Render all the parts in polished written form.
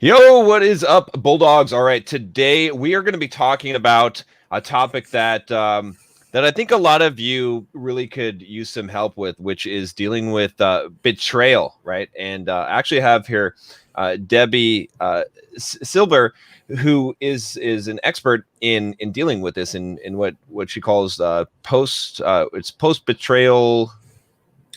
Yo, what is up, Bulldogs? All right, today we are going to be talking about a topic that I think a lot of you really could use some help with, which is dealing with betrayal, right? And I actually have here Debi Silber, who is an expert in dealing with this in what she calls post betrayal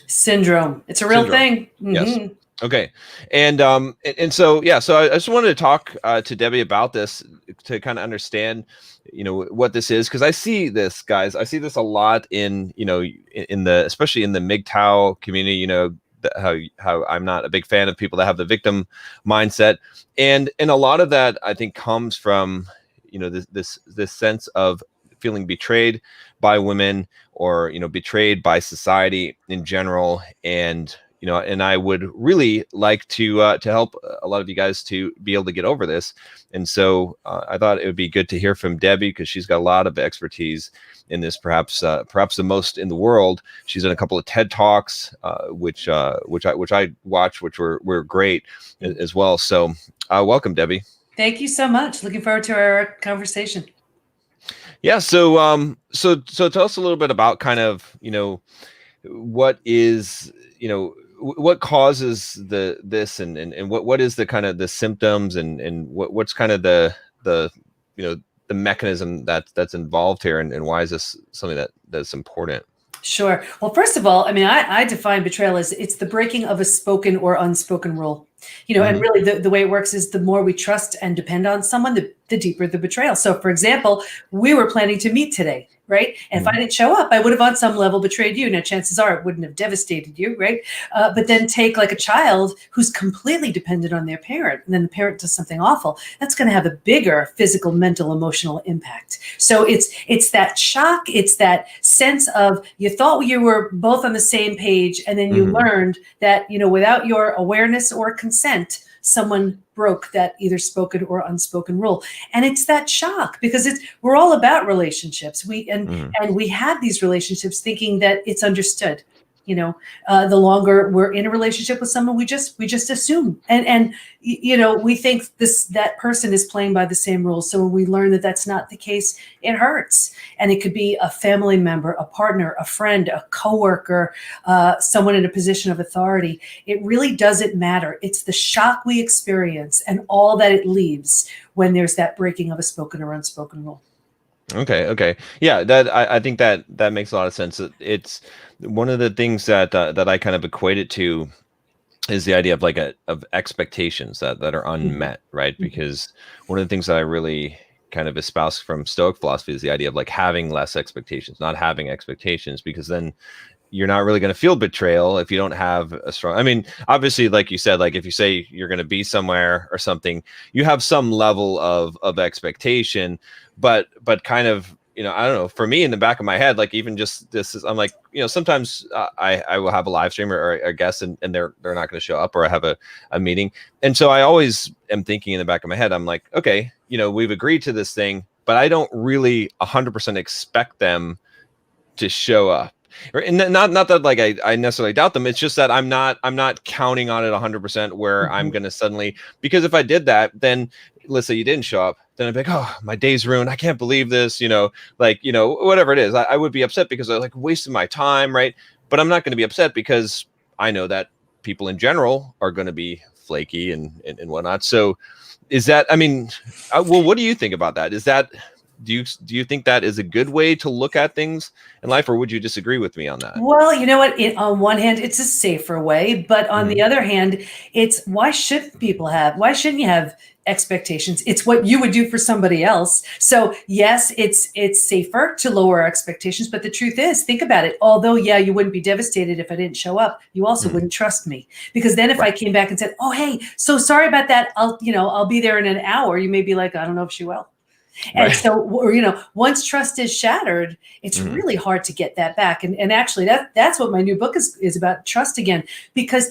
Syndrome. It's a real syndrome. thing. Yes. Mm-hmm. Okay. And so yeah, so I just wanted to talk to Debi about this to kind of understand, what this is, because I see this, guys. I see this a lot in the especially in the MGTOW community. How I'm not a big fan of people that have the victim mindset, and a lot of that I think comes from this sense of feeling betrayed by women, or betrayed by society in general. And I would really like to help a lot of you guys to be able to get over this. And so I thought it would be good to hear from Debi, because she's got a lot of expertise in this, perhaps the most in the world. She's done a couple of TED Talks, which I watched, which were great as well. So welcome, Debi. Thank you so much. Looking forward to our conversation. Yeah. So tell us a little bit about kind of what is what causes this, and what is the kind of the symptoms, and what's kind of the the mechanism that's involved here, and why is this something that's important? Sure. Well, first of all, I mean, I define betrayal as it's the breaking of a spoken or unspoken rule. And really the way it works is the more we trust and depend on someone, the deeper the betrayal. So, for example, we were planning to meet today, right? And if I didn't show up, I would have on some level betrayed you. Now, chances are it wouldn't have devastated you, right? But then take like a child who's completely dependent on their parent, and then the parent does something awful. That's going to have a bigger physical, mental, emotional impact. So it's that shock. It's that sense of you thought you were both on the same page, and then you learned that, without your awareness or consent, someone broke that either spoken or unspoken rule. And it's that shock, because we're all about relationships. We have these relationships thinking that it's understood. The longer we're in a relationship with someone, we just assume, and we think that person is playing by the same rules. So when we learn that that's not the case, it hurts. And it could be a family member, a partner, a friend, a coworker, someone in a position of authority. It really doesn't matter. It's the shock we experience and all that it leaves when there's that breaking of a spoken or unspoken rule. Okay. Yeah, that I think that makes a lot of sense. It's one of the things that I kind of equate it to is the idea of of expectations that are unmet, right? Because one of the things that I really kind of espouse from Stoic philosophy is the idea of having less expectations, not having expectations, because then you're not really going to feel betrayal if you don't have a strong, I mean, obviously, like you said, if you say you're going to be somewhere or something, you have some level of expectation, but kind of, I don't know, for me in the back of my head, even just this is, I'm sometimes I will have a live stream or a guest, and they're not going to show up, or I have a meeting. And so I always am thinking in the back of my head, I'm like, okay, we've agreed to this thing, but I don't really 100% expect them to show up. And not that I necessarily doubt them. It's just that I'm not counting on it 100% where I'm going to suddenly, because if I did that, then let's say you didn't show up, then I'd be like, oh, my day's ruined. I can't believe this, whatever it is. I would be upset because I wasted my time. Right. But I'm not going to be upset because I know that people in general are going to be flaky and whatnot. So is that, I mean, well, what do you think about that? Is that, do you think that is a good way to look at things in life, or would you disagree with me on that? Well, you know what? On one hand, it's a safer way, but on the other hand, it's why shouldn't you have expectations? It's what you would do for somebody else. So yes, it's safer to lower expectations, but the truth is, think about it. Although, yeah, you wouldn't be devastated if I didn't show up, you also wouldn't trust me, because then if I came back and said, oh, hey, so sorry about that, I'll be there in an hour, you may be like, I don't know if she will. And so, once trust is shattered, it's really hard to get that back. And actually, that's what my new book is about, trust again. Because,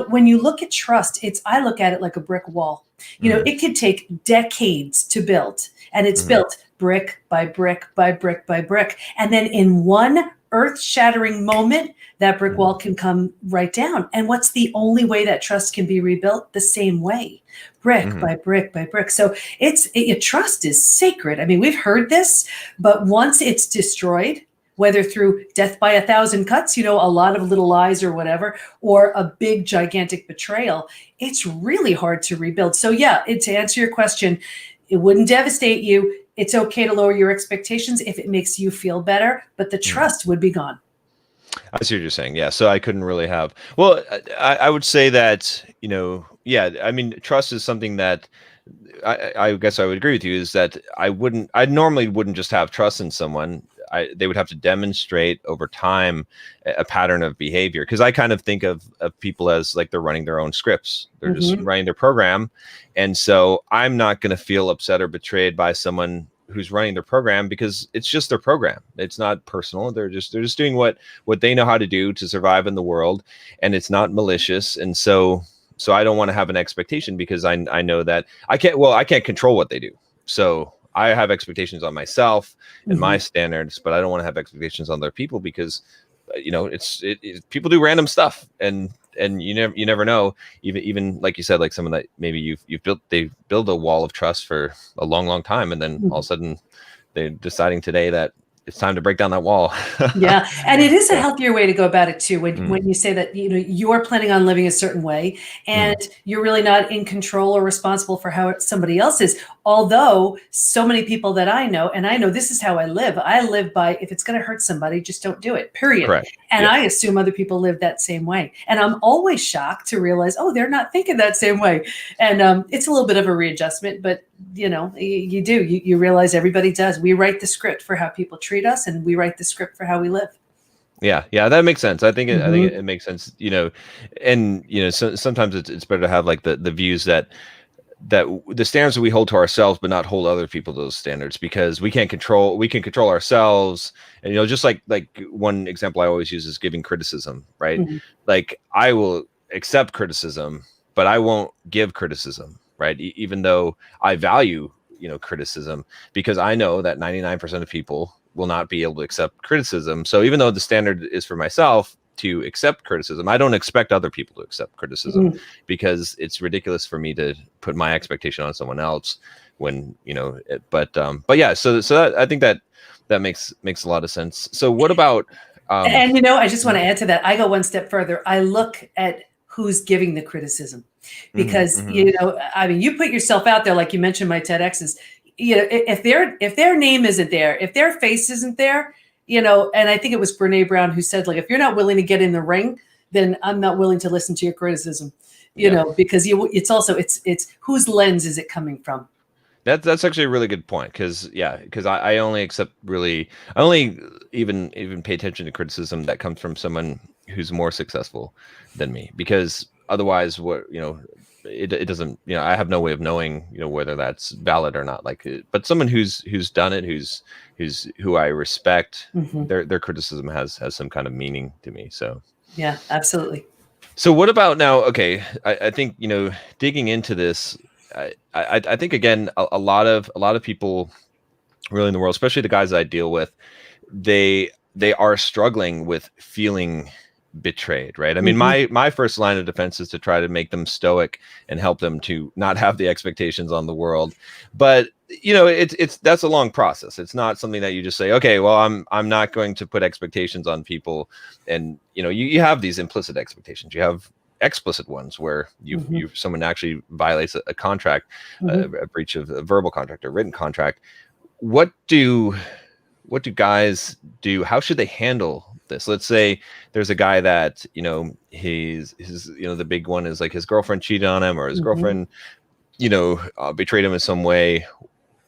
when you look at trust, I look at it like a brick wall. It could take decades to build, and it's built brick by brick by brick by brick. And then in one earth-shattering moment, that brick wall can come right down. And what's the only way that trust can be rebuilt? The same way, brick by brick by brick. So trust is sacred. I mean, we've heard this, but once it's destroyed, whether through death by 1,000 cuts, a lot of little lies or whatever, or a big gigantic betrayal, it's really hard to rebuild. So yeah, to answer your question, it wouldn't devastate you. It's okay to lower your expectations if it makes you feel better, but the trust would be gone. I see what you're saying. Yeah. So I couldn't really have, well, I would say that, yeah, I mean, trust is something that I guess I would agree with you, is that I normally wouldn't just have trust in someone. They would have to demonstrate over time a pattern of behavior. Cause I kind of think of people as like they're running their own scripts. They're just running their program. And so I'm not going to feel upset or betrayed by someone who's running their program, because it's just their program. It's not personal. They're just doing what they know how to do to survive in the world, and it's not malicious. And so I don't want to have an expectation, because I know that I can't control what they do. So I have expectations on myself and my standards, but I don't want to have expectations on other people, because people do random stuff, and you never know. Even like you said, like someone that maybe they build a wall of trust for a long time, and then all of a sudden they're deciding today that it's time to break down that wall. Yeah. And it is a healthier way to go about it too. When you say that, you're planning on living a certain way, and you're really not in control or responsible for how somebody else is. Although so many people that I know, and I know this is how I live by, if it's going to hurt somebody, just don't do it, period. Correct. And I assume other people live that same way. And I'm always shocked to realize, they're not thinking that same way. And it's a little bit of a readjustment, but you realize everybody does. We write the script for how people treat us, and we write the script for how we live. Yeah, that makes sense. I think it makes sense. And sometimes it's better to have like the views that the standards that we hold to ourselves, but not hold other people to those standards, because we can control ourselves. And just like one example I always use is giving criticism, right? Like I will accept criticism, but I won't give criticism, right? Even though I value criticism, because I know that 99% of people will not be able to accept criticism. So even though the standard is for myself to accept criticism, I don't expect other people to accept criticism, because it's ridiculous for me to put my expectation on someone else when, but yeah, so that, I think that makes a lot of sense. So what about, and I just want to add to that. I go one step further. I look at who's giving the criticism, because, I mean, you put yourself out there, like you mentioned, my TEDx's, if their name isn't there, if their face isn't there, and I think it was Brene Brown who said, like, if you're not willing to get in the ring, then I'm not willing to listen to your criticism, because it's whose lens is it coming from? That's actually a really good point, because I only even pay attention to criticism that comes from someone who's more successful than me, because otherwise it doesn't, I have no way of knowing whether that's valid or not. But someone who's done it, who I respect, their criticism has some kind of meaning to me. So yeah, absolutely. So what about now? Okay, I think digging into this, I think again a lot of people really in the world, especially the guys I deal with, they are struggling with feeling betrayed, right? I mean, my first line of defense is to try to make them stoic and help them to not have the expectations on the world. But that's a long process. It's not something that you just say, okay, well, I'm not going to put expectations on people. And you have these implicit expectations. You have explicit ones where someone actually violates a contract, a breach of a verbal contract or written contract. What do guys do? How should they handle this? Let's say there's a guy that his the big one is like his girlfriend cheated on him, or his girlfriend betrayed him in some way.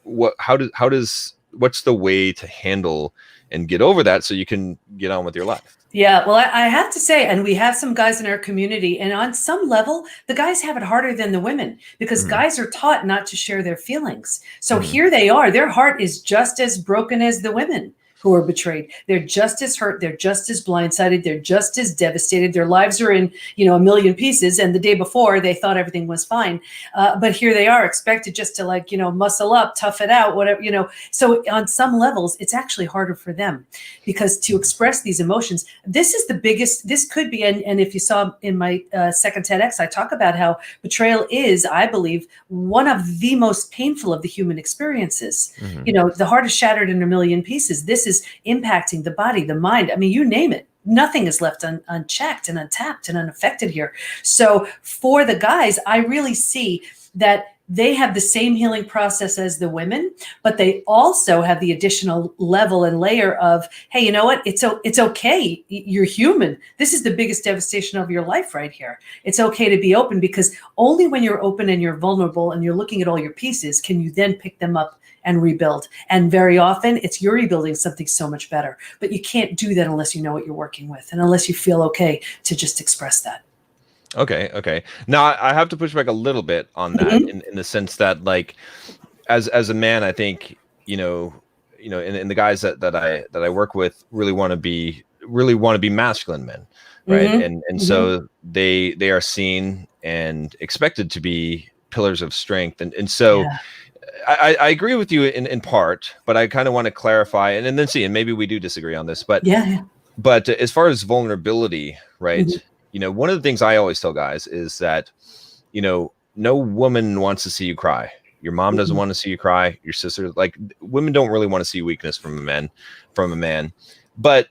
What's the way to handle and get over that so you can get on with your life? Yeah, well, I have to say, and we have some guys in our community, and on some level, the guys have it harder than the women, because guys are taught not to share their feelings. So here they are, their heart is just as broken as the women, who are betrayed. They're just as hurt. They're just as blindsided. They're just as devastated. Their lives are in, a million pieces. And the day before they thought everything was fine. But here they are expected just to muscle up, tough it out, whatever. So on some levels, it's actually harder for them because to express these emotions, this could be, and if you saw in my second TEDx, I talk about how betrayal is, I believe, one of the most painful of the human experiences. The heart is shattered in a million pieces. This is impacting the body, the mind. I mean, you name it. Nothing is left unchecked and untapped and unaffected here. So for the guys, I really see that they have the same healing process as the women, but they also have the additional level and layer of, hey, you know what? It's okay. You're human. This is the biggest devastation of your life right here. It's okay to be open, because only when you're open and you're vulnerable and you're looking at all your pieces can you then pick them up and rebuild. And very often you're rebuilding something so much better, but you can't do that unless you know what you're working with and unless you feel okay to just express that. Okay. Now I have to push back a little bit on that in the sense that, like, as a man, I think, in the guys that I work with really want to be masculine men, right? And so they are seen and expected to be pillars of strength. And so I agree with you in part, but I kind of want to clarify and then see, and maybe we do disagree on this, but but as far as vulnerability, right? One of the things I always tell guys is that, no woman wants to see you cry. Your mom doesn't want to see you cry. Your sister, like, women don't really want to see weakness from a man. But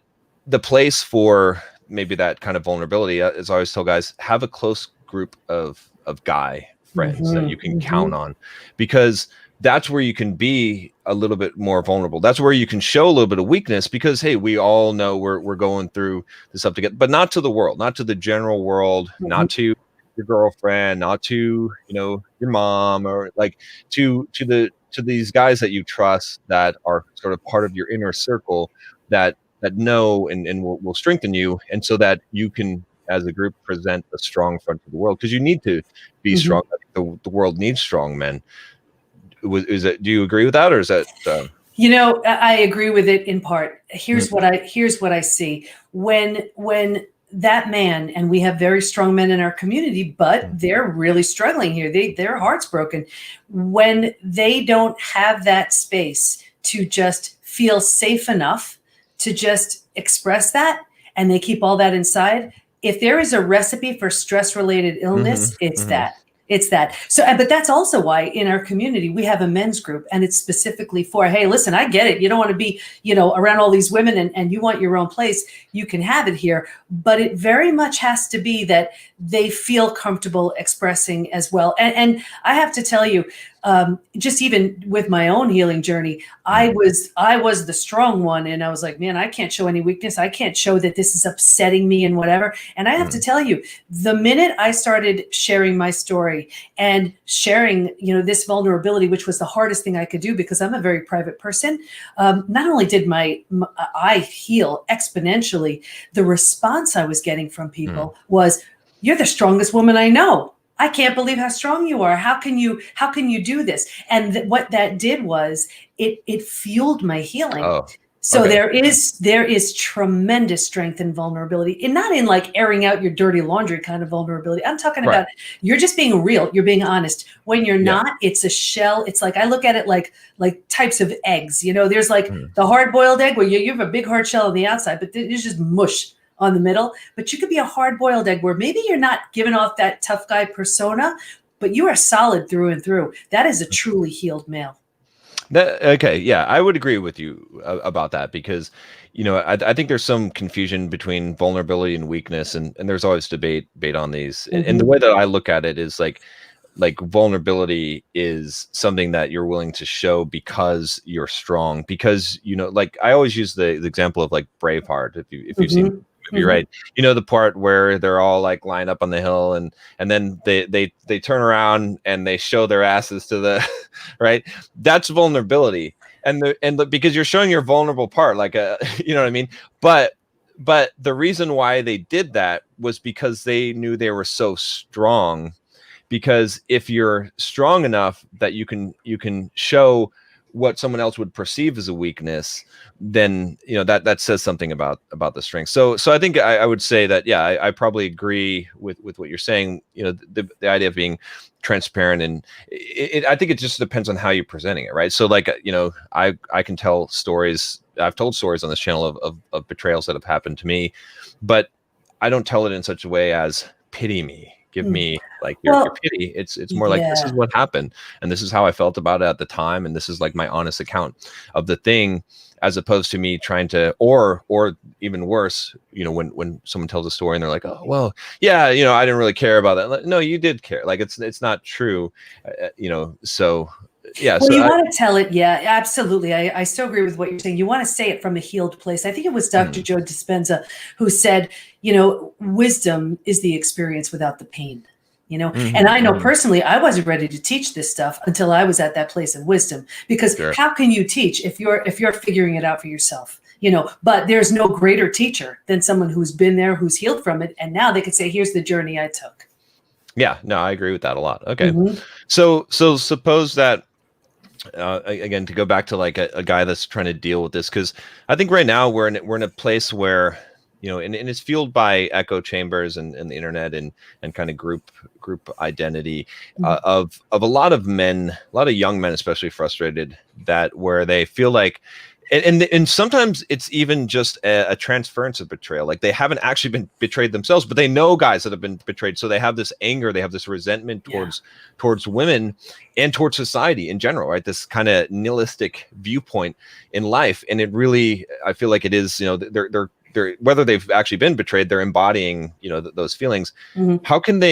the place for maybe that kind of vulnerability, as I always tell guys, have a close group of guy friends that you can count on, because that's where you can be a little bit more vulnerable. That's where you can show a little bit of weakness, because, hey, we all know we're going through this stuff together, but not to the world, not to the general world, not to your girlfriend, not to, your mom, or like to these guys that you trust, that are sort of part of your inner circle, that know and will strengthen you. And so that you can, as a group, present a strong front to the world, because you need to be strong. I think the world needs strong men. Do you agree with that, or is that? I agree with it in part. Here's what I see when that man, and we have very strong men in our community, but they're really struggling here. Their heart's broken when they don't have that space to just feel safe enough to just express that, and they keep all that inside. If there is a recipe for stress-related illness, it's that. It's that. So, but that's also why in our community, we have a men's group, and it's specifically for, hey, listen, I get it. You don't want to be, around all these women and you want your own place. You can have it here, but it very much has to be that they feel comfortable expressing as well. And I have to tell you, just even with my own healing journey, I was the strong one, and I was like, man, I can't show any weakness. I can't show that this is upsetting me and whatever. And I have to tell you, the minute I started sharing my story and sharing, this vulnerability, which was the hardest thing I could do because I'm a very private person, not only did I heal exponentially, the response I was getting from people was, "You're the strongest woman I know. I can't believe how strong you are. How can you do this?" And what that did was it fueled my healing. So there is tremendous strength in vulnerability, and not in like airing out your dirty laundry kind of vulnerability. I'm talking about you're just being real. You're being honest. When you're not, it's a shell. It's like, I look at it like types of eggs. There's like the hard boiled egg where you have a big hard shell on the outside, but there's just mush on the middle. But you could be a hard-boiled egg where maybe you're not giving off that tough guy persona, but you are solid through and through. That is a truly healed male. I would agree with you about that, because I think there's some confusion between vulnerability and weakness, and there's always debate on these. And the way that I look at it is like vulnerability is something that you're willing to show because you're strong, because like I always use the example of like Braveheart, if you've seen movie, right? The part where they're all like lined up on the hill, and then they turn around and they show their asses to the right. That's vulnerability, and because you're showing your vulnerable part, like you know what I mean. But the reason why they did that was because they knew they were so strong. Because if you're strong enough that you can show what someone else would perceive as a weakness, then that says something about the strength. So I think I would say that, yeah, I probably agree with what you're saying. The idea of being transparent, and I think it just depends on how you're presenting it, right? So like, I can tell stories. I've told stories on this channel of betrayals that have happened to me, but I don't tell it in such a way as pity me, give me like your pity. It's more like, this is what happened, and this is how I felt about it at the time, and this is like my honest account of the thing, as opposed to me trying to, or even worse, when someone tells a story and they're like, oh, well, yeah, I didn't really care about that. Like, no, you did care. Like, it's not true, so yeah. Well, So you want to tell it. Yeah, absolutely. I still agree with what you're saying. You want to say it from a healed place. I think it was Dr. Joe Dispenza who said, wisdom is the experience without the pain. And I know personally, I wasn't ready to teach this stuff until I was at that place of wisdom, because how can you teach if you're figuring it out for yourself? But there's no greater teacher than someone who's been there, who's healed from it, and now they could say, here's the journey I took. Yeah, no, I agree with that a lot. Okay. So suppose that, again, to go back to like a guy that's trying to deal with this, because I think right now we're in a place where, and it's fueled by echo chambers and the internet and kind of group identity, of a lot of men, a lot of young men, especially, frustrated that where they feel like, and sometimes it's even just a transference of betrayal. Like, they haven't actually been betrayed themselves, but they know guys that have been betrayed. So they have this anger, they have this resentment towards women and towards society in general, right? This kind of nihilistic viewpoint in life. And it really, I feel like it is, they're whether they've actually been betrayed, they're embodying, those feelings. How can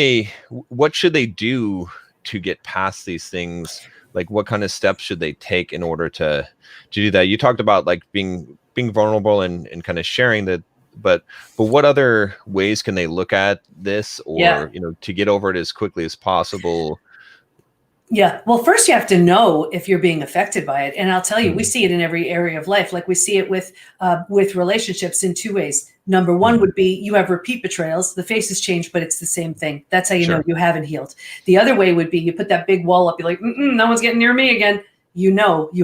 what should they do to get past these things? Like, what kind of steps should they take in order to do that? You talked about like being vulnerable and kind of sharing that, but what other ways can they look at this, or to get over it as quickly as possible? Yeah. Well, first you have to know if you're being affected by it. And I'll tell you, we see it in every area of life. Like, we see it with relationships in two ways. Number one would be, you have repeat betrayals. The faces change, but it's the same thing. That's how you know you haven't healed. The other way would be, you put that big wall up. You're like, no one's getting near me again. You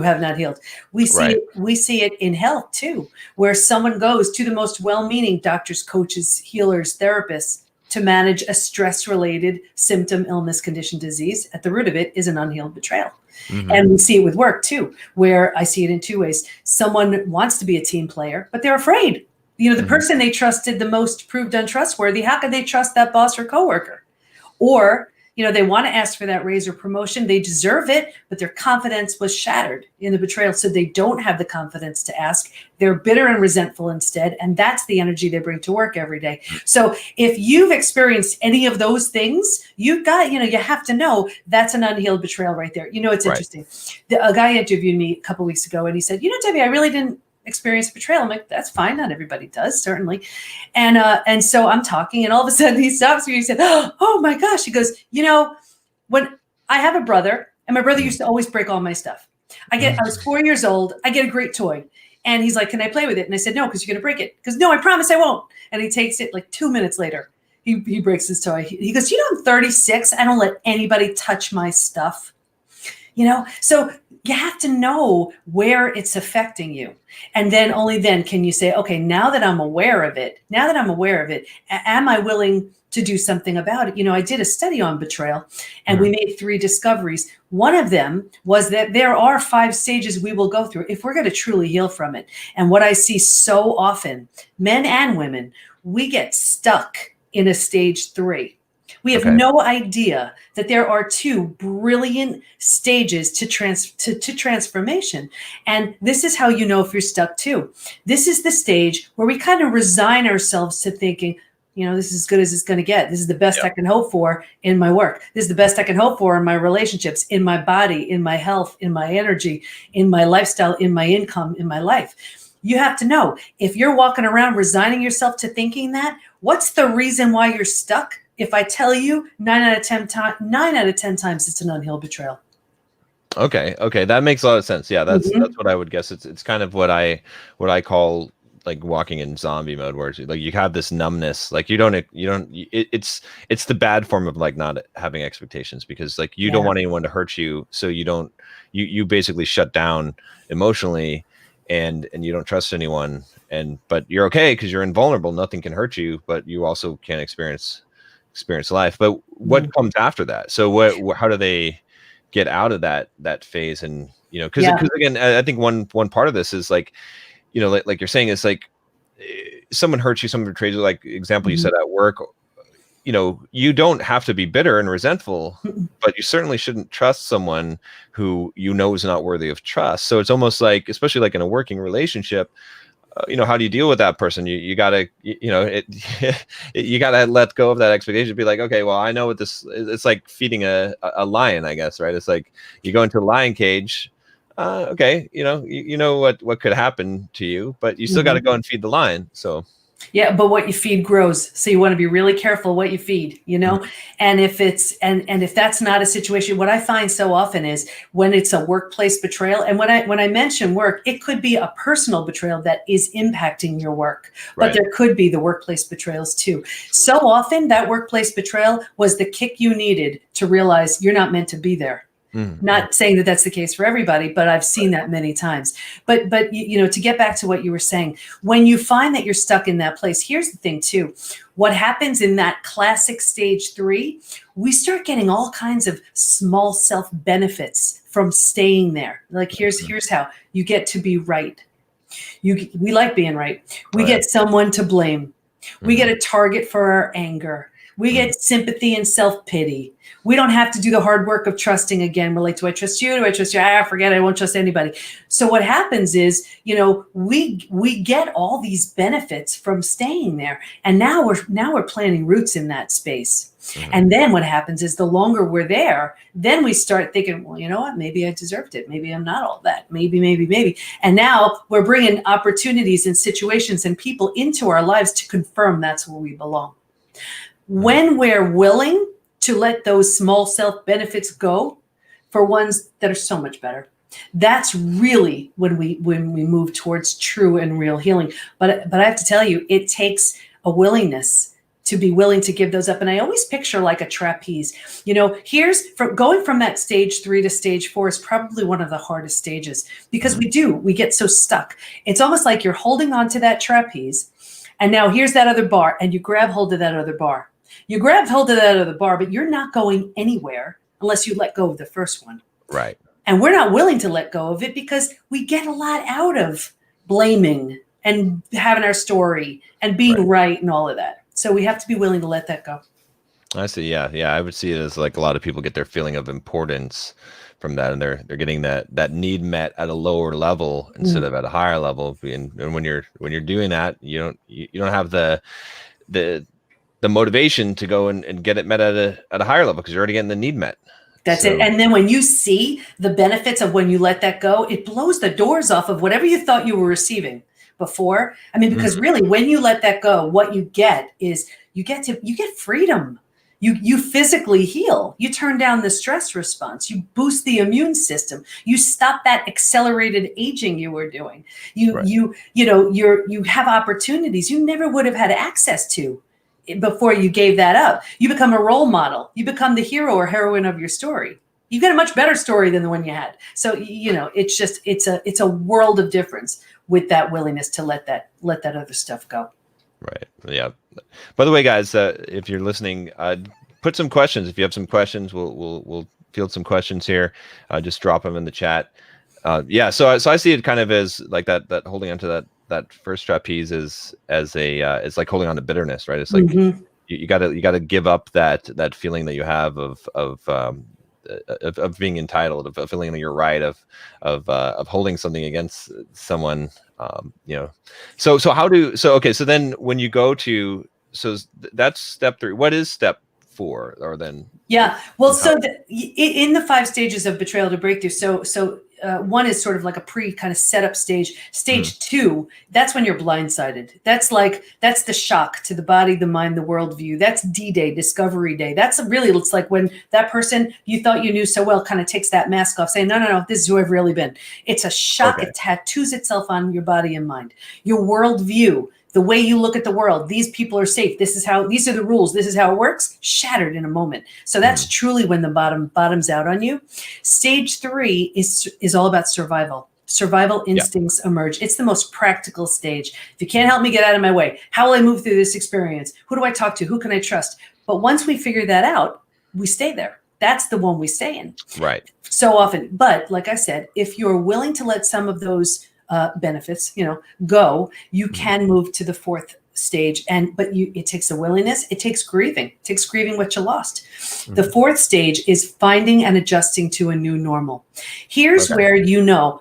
have not healed. We see it in health too, where someone goes to the most well-meaning doctors, coaches, healers, therapists, to manage a stress-related symptom, illness, condition, disease. At the root of it is an unhealed betrayal. And we see it with work too, where I see it in two ways. Someone wants to be a team player, but they're afraid. The person they trusted the most proved untrustworthy. How could they trust that boss or coworker? Or, they want to ask for that raise or promotion. They deserve it, but their confidence was shattered in the betrayal. So they don't have the confidence to ask. They're bitter and resentful instead. And that's the energy they bring to work every day. So if you've experienced any of those things, you have to know that's an unhealed betrayal right there. It's interesting. A guy interviewed me a couple of weeks ago, and he said, Debbie, I really didn't experience betrayal. I'm like, that's fine. Not everybody does, certainly. And so I'm talking, and all of a sudden he stops me. He said, oh my gosh. He goes, when I have a brother, and my brother used to always break all my stuff. I was 4 years old. I get a great toy. And he's like, can I play with it? And I said, no, because you're going to break it. Because no, I promise I won't. And he takes it like 2 minutes later. He breaks his toy. He goes, I'm 36. I don't let anybody touch my stuff. So you have to know where it's affecting you. And then only then can you say, okay, now that I'm aware of it, am I willing to do something about it? I did a study on betrayal, and we made 3 discoveries. One of them was that there are 5 stages we will go through if we're going to truly heal from it. And what I see so often, men and women, we get stuck in a stage 3. We have no idea that there are 2 brilliant stages to transformation. And this is how you know if you're stuck too. This is the stage where we kind of resign ourselves to thinking, this is as good as it's going to get. This is the best I can hope for in my work. This is the best I can hope for in my relationships, in my body, in my health, in my energy, in my lifestyle, in my income, in my life. You have to know, if you're walking around resigning yourself to thinking that, what's the reason why you're stuck? If I tell you 9 out of 10 times it's an unhealed betrayal. Okay, that makes a lot of sense. Yeah, that's what I would guess. It's kind of what I call like walking in zombie mode where like you have this numbness, like it's the bad form of like not having expectations, because like you don't want anyone to hurt you, so you basically shut down emotionally, and you don't trust anyone, but you're okay because you're invulnerable, nothing can hurt you, but you also can't experience life. But what comes after that? So how do they get out of that phase? And because again, I think one part of this is like, like you're saying, is like someone hurts you, someone betrays you, like example you said at work, you don't have to be bitter and resentful, but you certainly shouldn't trust someone who is not worthy of trust. So it's almost like, especially like in a working relationship, how do you deal with that person? You gotta, you gotta let go of that expectation. Be like, okay, well, I know what this. It's like feeding a lion, I guess, right? It's like you go into a lion cage. Okay, you know what could happen to you, but you still got to go and feed the lion. So. Yeah, but what you feed grows. So you want to be really careful what you feed, and if it's, and if that's not a situation, what I find so often is when it's a workplace betrayal. And when I mention work, it could be a personal betrayal that is impacting your work, but there could be the workplace betrayals too. So often that workplace betrayal was the kick you needed to realize you're not meant to be there. Not saying that that's the case for everybody, but I've seen that many times. But to get back to what you were saying, when you find that you're stuck in that place, here's the thing too. What happens in that classic stage 3, we start getting all kinds of small self benefits from staying there. Like here's how you get to be right. We like being right. We get someone to blame. We get a target for our anger. We get sympathy and self-pity. We don't have to do the hard work of trusting again. We're like, do I trust you? Do I trust you? Forget it. I won't trust anybody. So what happens is, we get all these benefits from staying there. And now we're planting roots in that space. And then what happens is the longer we're there, then we start thinking, well, you know what? Maybe I deserved it. Maybe I'm not all that. Maybe. And now we're bringing opportunities and situations and people into our lives to confirm that's where we belong. When we're willing to let those small self benefits go for ones that are so much better, that's really when we move towards true and real healing. But I have to tell you, it takes a willingness to be willing to give those up. And I always picture like a trapeze. Here's going from that stage 3 to stage 4 is probably one of the hardest stages, because we get so stuck. It's almost like you're holding on to that trapeze, and now here's that other bar, and you grab hold of that other bar. You grabbed hold of that other bar, but you're not going anywhere unless you let go of the first one. Right. And we're not willing to let go of it because we get a lot out of blaming and having our story and being right and all of that. So we have to be willing to let that go. I see. Yeah. I would see it as like a lot of people get their feeling of importance from that, and they're getting that need met at a lower level instead of at a higher level. And when you're doing that, you don't have the motivation to go and get it met at a higher level, because you're already getting the need met. That's it. And then when you see the benefits of when you let that go, it blows the doors off of whatever you thought you were receiving before. I mean, because really when you let that go, what you get is you get freedom. You physically heal. You turn down the stress response. You boost the immune system. You stop that accelerated aging you were doing. You have opportunities you never would have had access to before you gave that up. You become a role model. You become the hero or heroine of your story. You get a much better story than the one you had. So, it's a world of difference with that willingness to let that other stuff go. Right. Yeah. By the way, guys, if you're listening, put some questions. If you have some questions, we'll field some questions here. Just drop them in the chat. So I see it kind of as like that holding onto that first trapeze is it's like holding on to bitterness, right? It's like you gotta give up that feeling that you have of being entitled, of feeling that you're right, of holding something against someone. So then when you go to, that's step 3. What is step 4? Or then in the 5 stages of betrayal to breakthrough, so one is sort of like a pre kind of setup stage. Stage two, that's when you're blindsided. That's the shock to the body, the mind, the worldview. That's D-Day, Discovery Day. That's really, it's like when that person you thought you knew so well kind of takes that mask off, saying, no, this is who I've really been. It's a shock. Okay. It tattoos itself on your body and mind. Your worldview, the way you look at the world, these people are safe. These are the rules. This is how it works. Shattered in a moment. So that's truly when the bottoms out on you. Stage three is all about survival. Survival instincts emerge. It's the most practical stage. If you can't help me get out of my way, how will I move through this experience? Who do I talk to? Who can I trust? But once we figure that out, we stay there. That's the one we stay in. Right. So often. But like I said, if you're willing to let some of those benefits, go, you can move to the fourth stage. But it takes a willingness. It takes grieving. It takes grieving what you lost. The fourth stage is finding and adjusting to a new normal. Here's where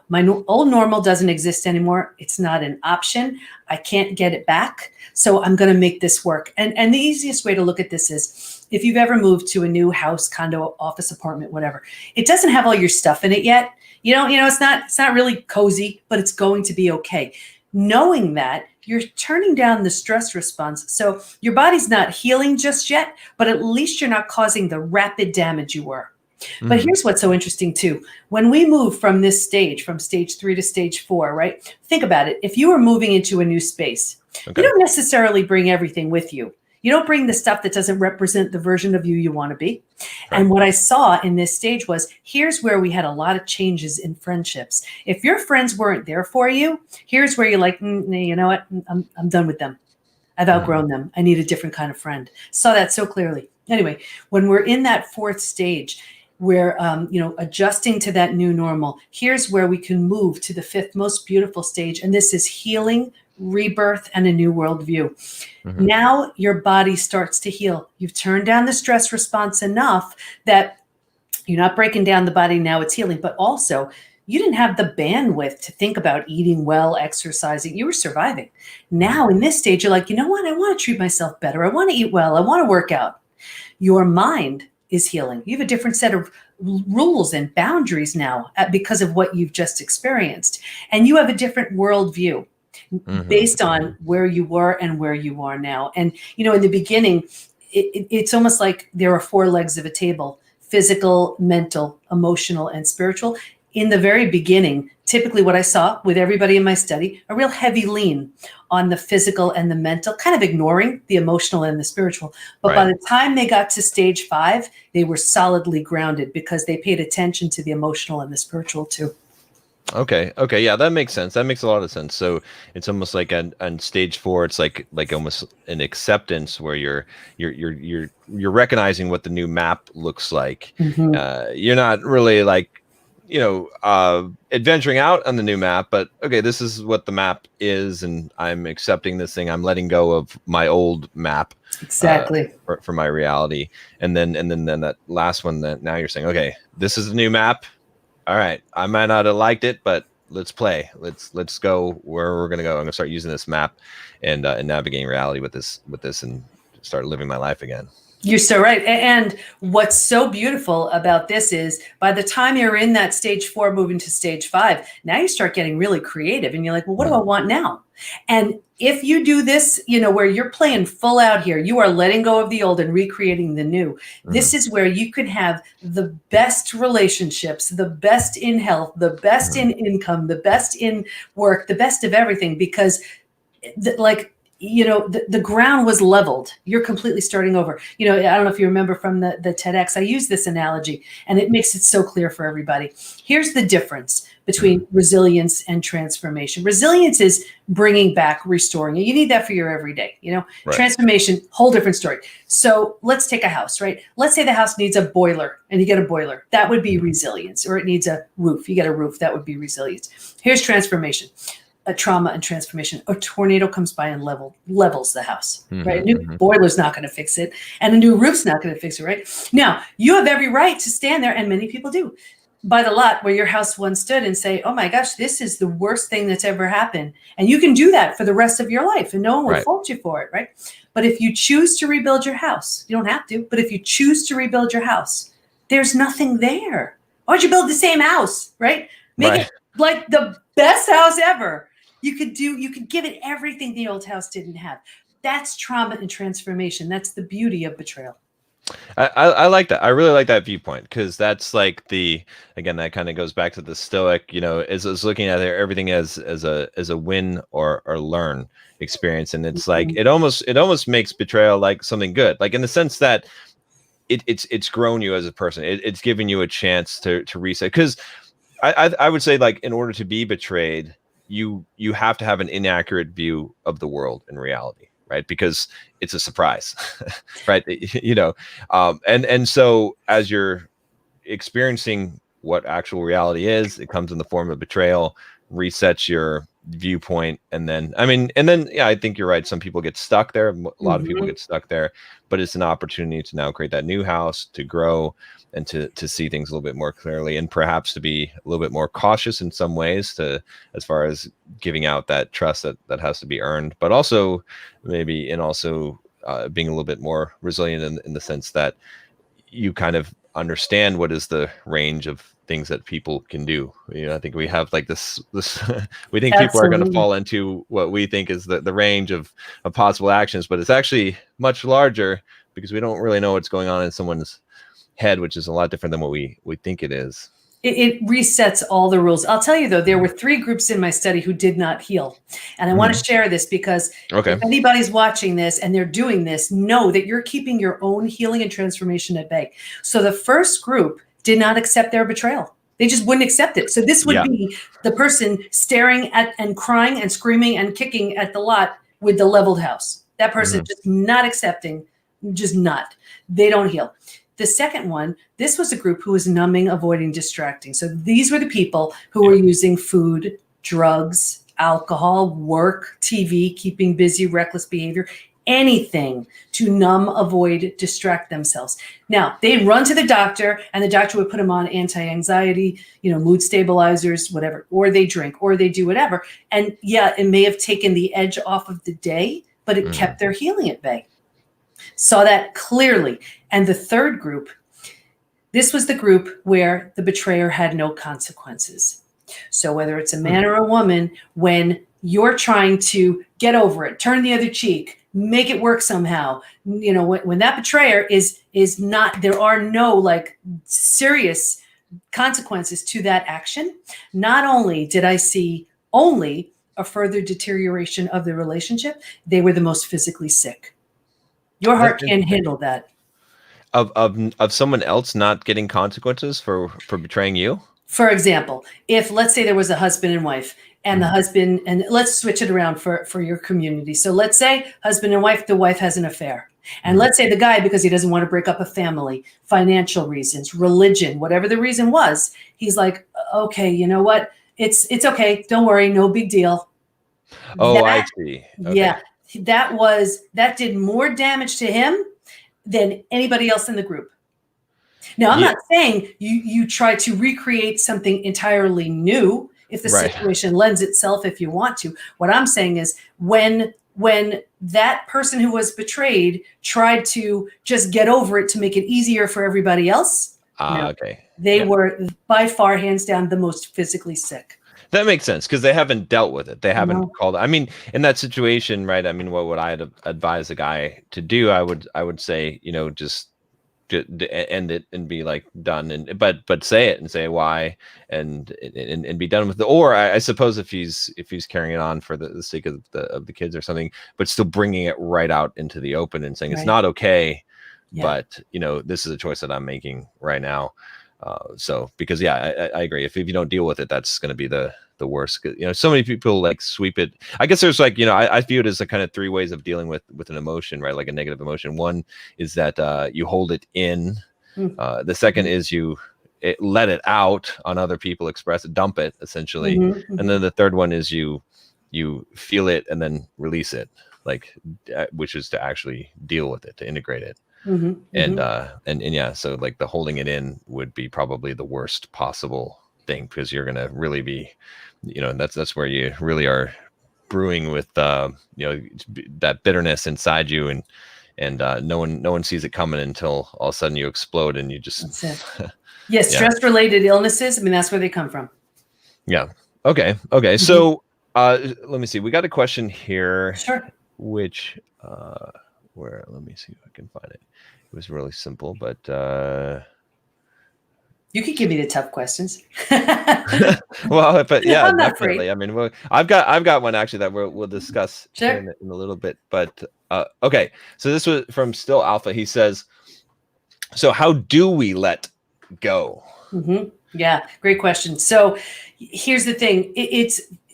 my old normal doesn't exist anymore. It's not an option. I can't get it back. So I'm going to make this work. And the easiest way to look at this is if you've ever moved to a new house, condo, office, apartment, whatever, it doesn't have all your stuff in it yet. It's not really cozy, but it's going to be okay. Knowing that, you're turning down the stress response. So your body's not healing just yet, but at least you're not causing the rapid damage you were. But here's what's so interesting too. When we move from this stage, from stage 3 to stage 4, right? Think about it. If you were moving into a new space, you don't necessarily bring everything with you. You don't bring the stuff that doesn't represent the version of you want to be. Right. And what I saw in this stage was, here's where we had a lot of changes in friendships. If your friends weren't there for you, here's where you're like, you know what? I'm done with them. I've outgrown them. I need a different kind of friend. Saw that so clearly. Anyway, when we're in that fourth stage, we're adjusting to that new normal. Here's where we can move to the fifth most beautiful stage. And this is healing, rebirth, and a new worldview. Now your body starts to heal. You've turned down the stress response enough that you're not breaking down the body. Now it's healing. But also, you didn't have the bandwidth to think about eating well, exercising. You were surviving. Now in this stage, you're like, you know what? I want to treat myself better. I want to eat well. I want to work out. Your mind is healing. You have a different set of rules and boundaries now because of what you've just experienced. And you have a different worldview based on where you were and where you are now. And, in the beginning, it's almost like there are 4 legs of a table: physical, mental, emotional, and spiritual. In the very beginning, typically what I saw with everybody in my study, a real heavy lean on the physical and the mental, kind of ignoring the emotional and the spiritual. But by the time they got to stage 5, they were solidly grounded because they paid attention to the emotional and the spiritual too. Okay. Yeah, that makes sense. That makes a lot of sense. So it's almost like on stage 4, it's like almost an acceptance where you're recognizing what the new map looks like. You're not really like, adventuring out on the new map, but okay, this is what the map is, and I'm accepting this thing. I'm letting go of my old map exactly for my reality. And then that last one, that now you're saying, okay, this is the new map. All right, I might not have liked it, but let's play. Let's go where we're gonna go. I'm gonna start using this map and navigating reality with this and start living my life again. You're so right. And what's so beautiful about this is by the time you're in that stage 4, moving to stage 5, now you start getting really creative and you're like, well, what do I want now? And if you do this, where you're playing full out here, you are letting go of the old and recreating the new. This is where you can have the best relationships, the best in health, the best in income, the best in work, the best of everything, because the ground was leveled. You're completely starting over. I don't know if you remember from the TEDx, I use this analogy and it makes it so clear for everybody. Here's the difference between resilience and transformation. Resilience is bringing back, restoring. You need that for your everyday, Right. Transformation, whole different story. So let's take a house, right? Let's say the house needs a boiler and you get a boiler. That would be resilience. Or it needs a roof. You get a roof. That would be resilience. Here's transformation. A trauma and transformation. A tornado comes by and levels the house, right? A new boiler's not going to fix it, and a new roof's not going to fix it, right? Now, you have every right to stand there, and many people do, by the lot where your house once stood and say, oh my gosh, this is the worst thing that's ever happened. And you can do that for the rest of your life, and no one will fault you for it, right? But if you choose to rebuild your house, you don't have to, but if you choose to rebuild your house, there's nothing there. Why'd you build the same house, right? Make Right. it like the best house ever. You could give it everything the old house didn't have. That's trauma and transformation. That's the beauty of betrayal. I like that. I really like that viewpoint, because that's like again, that kind of goes back to the Stoic, is looking at everything as a win or learn experience. And it's like, it almost makes betrayal like something good, like in the sense that it's grown you as a person. It's given you a chance to reset. Because I would say, like, in order to be betrayed, you have to have an inaccurate view of the world and reality, right? Because it's a surprise, right? And so as you're experiencing what actual reality is, it comes in the form of betrayal, resets your viewpoint. And then yeah, I think you're right, some people get stuck there. A lot of people get stuck there, but it's an opportunity to now create that new house, to grow, and to see things a little bit more clearly, and perhaps to be a little bit more cautious in some ways, to as far as giving out that trust that has to be earned, but also maybe, and also being a little bit more resilient in the sense that you kind of understand what is the range of things that people can do. I think we have like this we think people are going to fall into what we think is the range of possible actions, but it's actually much larger, because we don't really know what's going on in someone's head, which is a lot different than what we think it is. It resets all the rules. I'll tell you, though, there were 3 groups in my study who did not heal. And I want to share this, because if anybody's watching this and they're doing this, know that you're keeping your own healing and transformation at bay. So the first group did not accept their betrayal. They just wouldn't accept it. So this would be the person staring at and crying and screaming and kicking at the lot with the leveled house. That person just not accepting, just not. They don't heal. The second one, this was a group who was numbing, avoiding, distracting. So these were the people who were using food, drugs, alcohol, work, TV, keeping busy, reckless behavior, anything to numb, avoid, distract themselves. Now, they'd run to the doctor, and the doctor would put them on anti-anxiety, mood stabilizers, whatever, or they drink, or they do whatever. And yeah, it may have taken the edge off of the day, but it kept their healing at bay. Saw that clearly. And the third group, this was the group where the betrayer had no consequences. So whether it's a man or a woman, when you're trying to get over it, turn the other cheek, make it work somehow, when that betrayer is not, there are no like serious consequences to that action. Not only did I see only a further deterioration of the relationship, they were the most physically sick. Your heart can't handle that. Of someone else not getting consequences for betraying you? For example, if let's say there was a husband and wife, and the husband, and let's switch it around for your community. So let's say husband and wife, the wife has an affair. And let's say the guy, because he doesn't want to break up a family, financial reasons, religion, whatever the reason was, he's like, okay, you know what? It's okay. Don't worry. No big deal. Oh, I see. Okay. Yeah. That did more damage to him than anybody else in the group. Now, I'm not saying you try to recreate something entirely new if the situation lends itself, if you want to. What I'm saying is when that person who was betrayed tried to just get over it to make it easier for everybody else, they were by far, hands down, the most physically sick. That makes sense, because they haven't dealt with it. They haven't called. I mean, in that situation, right? I mean, what would I advise a guy to do? I would say, just end it and be like done, but say it and say why, and be done with it. Or I suppose if he's carrying it on for the sake of the kids or something, but still bringing it right out into the open and saying it's not okay, but this is a choice that I'm making right now. So because I agree, if you don't deal with it, that's going to be the worst. So many people like sweep it. I guess there's like, I view it as a kind of 3 ways of dealing with an emotion, right? Like a negative emotion. One is that you hold it in. The second is you let it out on other people, express it, dump it essentially. And then the third one is you feel it and then release it, like which is to actually deal with it, to integrate it. And yeah, so like the holding it in would be probably the worst possible thing, because you're gonna really be, that's where you really are brewing with that bitterness inside you, and no one sees it coming until all of a sudden you explode and you just. That's it. Yes, stress related illnesses. I mean, that's where they come from. Yeah. Okay. Okay. Mhm. So let me see. We got a question here, Sure. which where let me see if I can find it. It was really simple, but You could give me the tough questions. well, but yeah, I'm not afraid. definitely. I mean, I've got one actually that we'll discuss here Sure. in a little bit. But okay, so this was from Still Alpha. He says, "So how do we let go?" Yeah, great question. So here's the thing.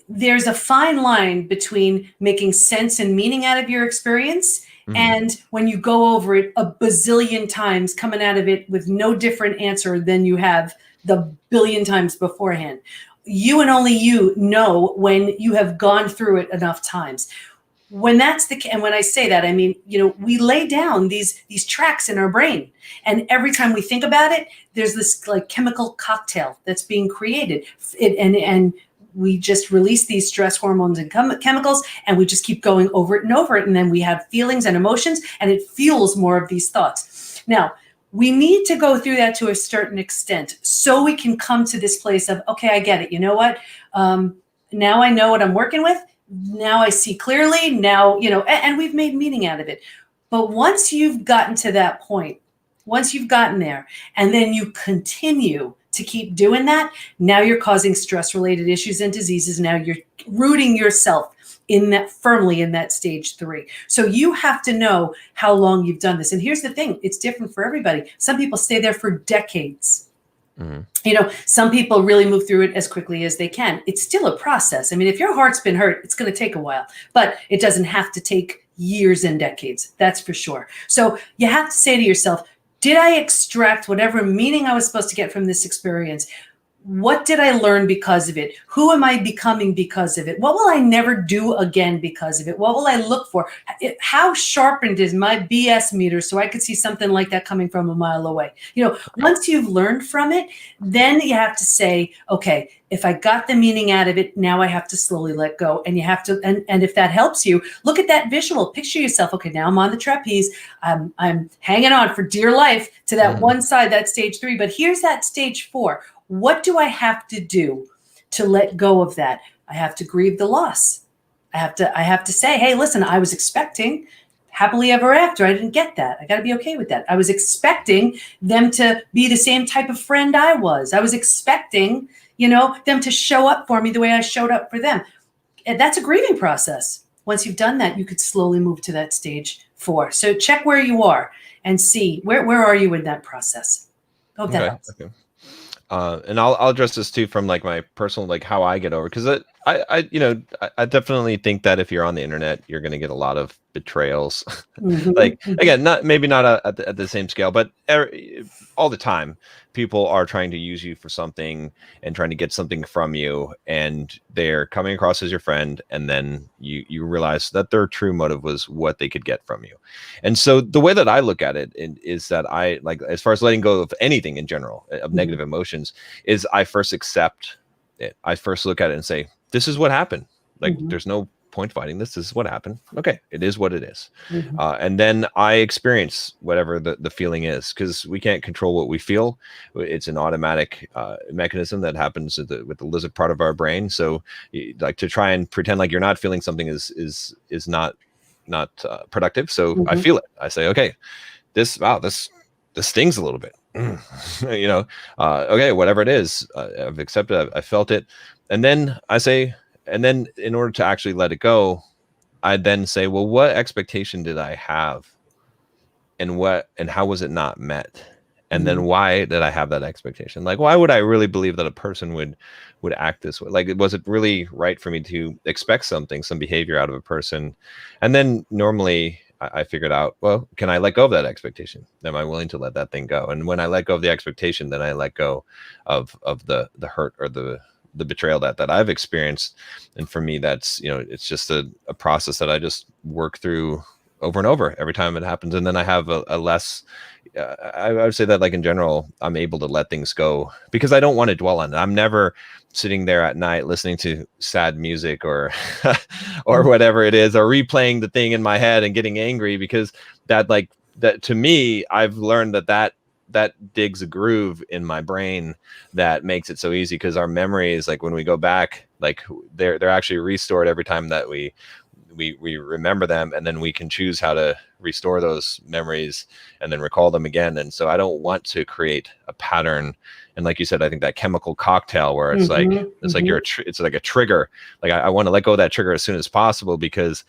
There's a fine line between making sense and meaning out of your experience Hmm. and when you go over it a bazillion times, coming out of it with no different answer than you have the billion times beforehand. You and only you know when you have gone through it enough times. When that's the and when I say that, I mean, we lay down these tracks in our brain, and every time we think about it, there's this like chemical cocktail that's being created. And we just release these stress hormones and chemicals, and we just keep going over it and over it, and then we have feelings and emotions, and it fuels more of these thoughts. Now, we need to go through that to a certain extent so we can come to this place of, okay, I get it. You know what? Now I know what I'm working with. Now I see clearly. Now, and we've made meaning out of it. But once you've gotten to that point, once you've gotten there, and then you continue to keep doing that, now you're causing stress-related issues and diseases. Now you're rooting yourself firmly in that stage 3. So you have to know how long you've done this. And here's the thing, it's different for everybody. Some people stay there for decades. Hmm. Some people really move through it as quickly as they can. It's still a process. I mean, if your heart's been hurt, it's going to take a while, but it doesn't have to take years and decades. That's for sure. So you have to say to yourself, did I extract whatever meaning I was supposed to get from this experience? What did I learn because of it? Who am I becoming because of it? What will I never do again because of it? What will I look for? How sharpened is my BS meter so I could see something like that coming from a mile away? Once you've learned from it, then you have to say, okay, if I got the meaning out of it, now I have to slowly let go. And you have to, and if that helps you, look at that visual. Picture yourself, okay, now I'm on the trapeze. I'm hanging on for dear life to that one side, that stage 3. But here's that stage 4. What do I have to do to let go of that? I have to grieve the loss. I have to say, hey, listen, I was expecting happily ever after. I didn't get that. I got to be okay with that. I was expecting them to be the same type of friend I was. I was expecting, them to show up for me the way I showed up for them. And that's a grieving process. Once you've done that, you could slowly move to that stage 4. So check where you are and see where are you in that process. Hope that Okay. helps. Okay. And I'll address this too from like my personal, like how I get over, because I definitely think that if you're on the internet, you're going to get a lot of betrayals. Like again, maybe not at the same scale, but all the time, people are trying to use you for something and trying to get something from you, and they're coming across as your friend, and then you realize that their true motive was what they could get from you. And so the way that I look at it is that I like, as far as letting go of anything in general of negative emotions, is I first accept it. I first look at it and say, this is what happened. Like, there's no point fighting this. This is what happened. Okay, it is what it is. And then I experience whatever the feeling is, because we can't control what we feel. It's an automatic mechanism that happens with the lizard part of our brain. So like to try and pretend like you're not feeling something is not productive. So I feel it. I say, okay, this stings a little bit. Okay, whatever it is, I've accepted it, I felt it. And then I say, and then in order to actually let it go, I then say, well, what expectation did I have, and how was it not met? And then why did I have that expectation? Like, why would I really believe that a person would act this way? Like, was it really right for me to expect some behavior out of a person? And then normally I figured out, well, can I let go of that expectation? Am I willing to let that thing go? And when I let go of the expectation, then I let go of the hurt or the betrayal that I've experienced. And for me, that's, it's just a process that I just work through over and over every time it happens. And then I have a less, I would say that, like, in general, I'm able to let things go because I don't want to dwell on it. I'm never sitting there at night listening to sad music or or whatever it is, or replaying the thing in my head and getting angry, because that to me, I've learned that that digs a groove in my brain that makes it so easy, because our memories, like when we go back, like they're actually restored every time that we remember them, and then we can choose how to restore those memories and then recall them again. And so I don't want to create a pattern. And like you said, I think that chemical cocktail where it's like it's like a trigger. Like I want to let go of that trigger as soon as possible, because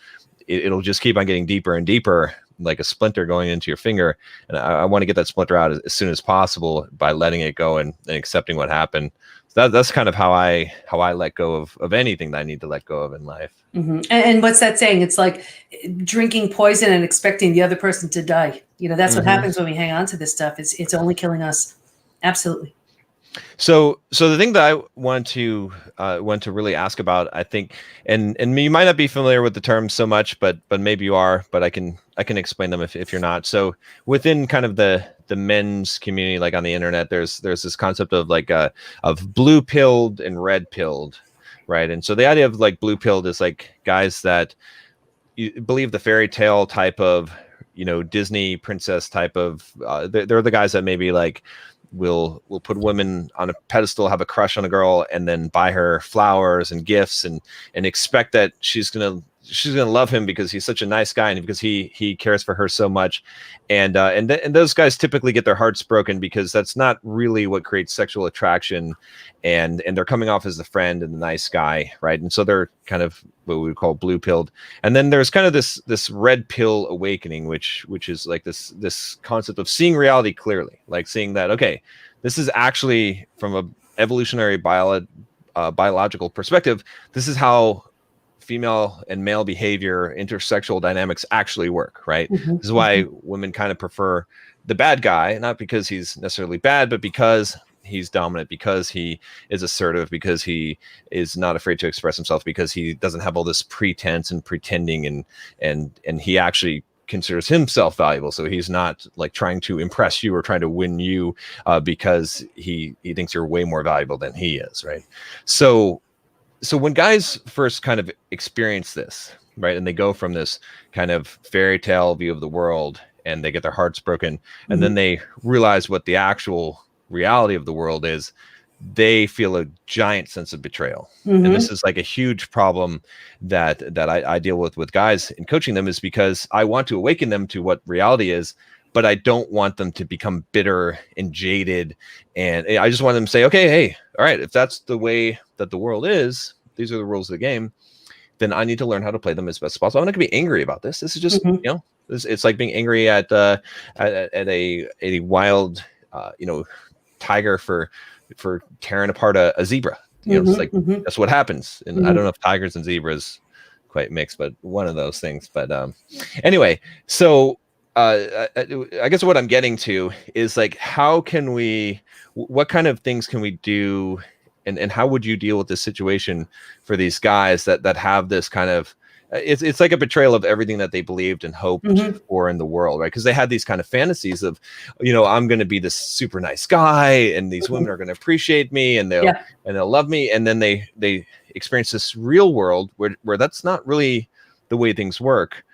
it'll just keep on getting deeper and deeper, like a splinter going into your finger. And I want to get that splinter out as soon as possible by letting it go and accepting what happened. So that's kind of how I let go of anything that I need to let go of in life. And what's that saying? It's like drinking poison and expecting the other person to die. That's what happens when we hang on to this stuff. It's only killing us. Absolutely. So the thing that I want to really ask about, I think, and you might not be familiar with the terms so much, but maybe you are, but I can explain them if you're not. So within kind of the men's community, like on the internet, there's this concept of like of blue pilled and red pilled, right? And so the idea of like blue pilled is like guys that you believe the fairy tale type of, Disney princess type of, they're the guys that maybe like will put women on a pedestal, have a crush on a girl, and then buy her flowers and gifts and expect that she's gonna love him because he's such a nice guy and because he cares for her so much. And those guys typically get their hearts broken because that's not really what creates sexual attraction, and they're coming off as the friend and the nice guy, right? And so they're kind of what we would call blue pilled. And then there's kind of this red pill awakening, which is like this concept of seeing reality clearly, like seeing that, okay, this is actually from a evolutionary biological perspective, this is how female and male behavior, intersexual dynamics actually work, right? This is why women kind of prefer the bad guy, not because he's necessarily bad, but because he's dominant, because he is assertive, because he is not afraid to express himself, because he doesn't have all this pretense and pretending, and he actually considers himself valuable. So he's not like trying to impress you or trying to win you because he thinks you're way more valuable than he is, right? So when guys first kind of experience this, right, and they go from this kind of fairy tale view of the world and they get their hearts broken, and then they realize what the actual reality of the world is, they feel a giant sense of betrayal. And this is like a huge problem that I deal with guys in coaching them, is because I want to awaken them to what reality is, but I don't want them to become bitter and jaded. And I just want them to say, okay, hey, all right, if that's the way that the world is, these are the rules of the game, then I need to learn how to play them as best as possible. I'm not gonna be angry about this. This is just, it's like being angry at a wild, tiger for tearing apart a zebra. It's like, that's what happens. And I don't know if tigers and zebras quite mix, but one of those things. But anyway, so I guess what I'm getting to is like, what kind of things can we do, and how would you deal with this situation for these guys that have this kind of, it's like a betrayal of everything that they believed and hoped for in the world, right? Because they had these kind of fantasies of, I'm going to be this super nice guy, and these women are going to appreciate me, and they'll love me, and then they experience this real world where that's not really the way things work.